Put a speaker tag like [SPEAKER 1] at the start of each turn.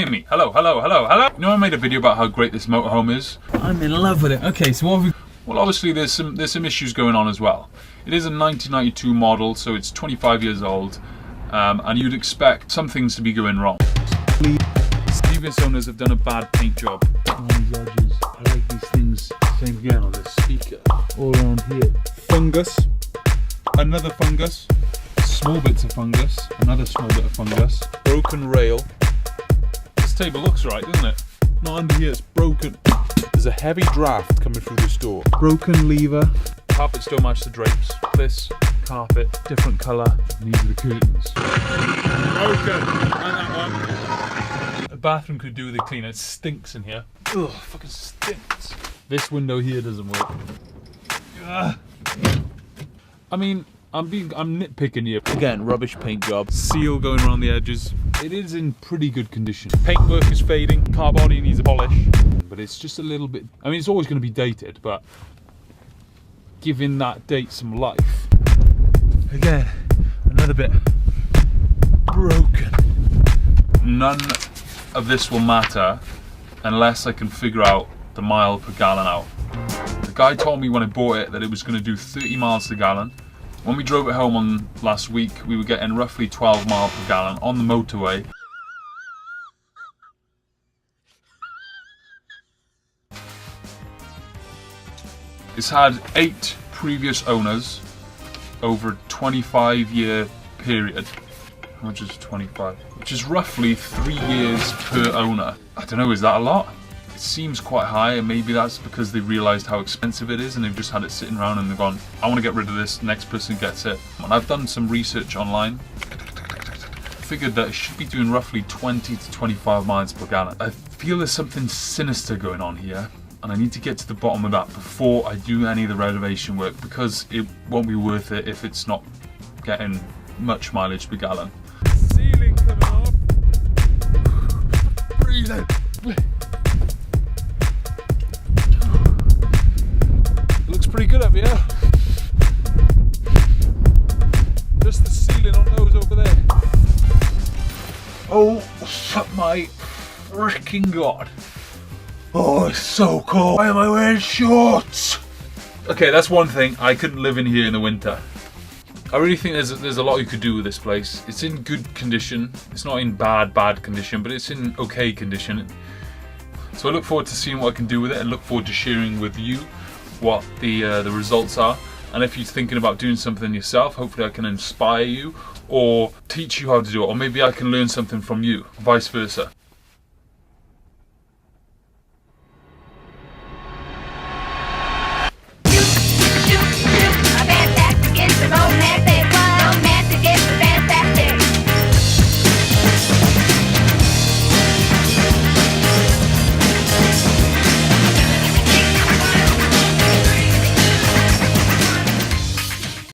[SPEAKER 1] hear me? Hello, hello, hello, hello. You know, I made a video about how great this motorhome is. I'm in love with it. Okay, so what have we... Well, obviously there's some issues going on as well. It is a 1992 model, so it's 25 years old, and you'd expect some things to be going wrong. Previous owners have done a bad paint job on these edges. I like these things. Same again on this speaker. All around here. Fungus. Another fungus. Small bits of fungus. Another small bit of fungus. Broken rail. This table looks right, doesn't it? Not under here, it's broken.
[SPEAKER 2] There's a heavy draft coming through this door.
[SPEAKER 1] Broken lever. Carpets don't match the drapes. This carpet, different colour. These are the curtains. Broken. And that one. The bathroom could do with a cleaner. It stinks in here. Ugh, fucking stinks. This window here doesn't work. Ugh. I mean, I'm nitpicking here. Again, rubbish paint job. Seal going around the edges. It is in pretty good condition. Paintwork is fading. Car body needs a polish. But it's just a little bit... I mean, it's always going to be dated, but giving that date some life. Again, another bit broken. None of this will matter unless I can figure out the mile per gallon out. The guy told me when I bought it that it was going to do 30 miles per gallon. When we drove it home on last week, we were getting roughly 12 miles per gallon on the motorway. It's had 8 previous owners over a 25-year period. How much is 25? Which is roughly 3 years per owner. I don't know, is that a lot? It seems quite high, and maybe that's because they realised how expensive it is and they've just had it sitting around and they've gone, I want to get rid of this, next person gets it. And I've done some research online. Figured that it should be doing roughly 20 to 25 miles per gallon. I feel there's something sinister going on here, and I need to get to the bottom of that before I do any of the renovation work, because it won't be worth it if it's not getting much mileage per gallon. Ceiling coming off. Breathing. Looks pretty good up here. Just the ceiling on those over there. Oh my freaking god. Oh, it's so cold. Why am I wearing shorts? Okay, that's one thing. I couldn't live in here in the winter. I really think there's a lot you could do with this place. It's in good condition. It's not in bad condition, but it's in okay condition. So I look forward to seeing what I can do with it, and look forward to sharing with you what the results are. And if you're thinking about doing something yourself, hopefully I can inspire you or teach you how to do it, or maybe I can learn something from you, vice versa.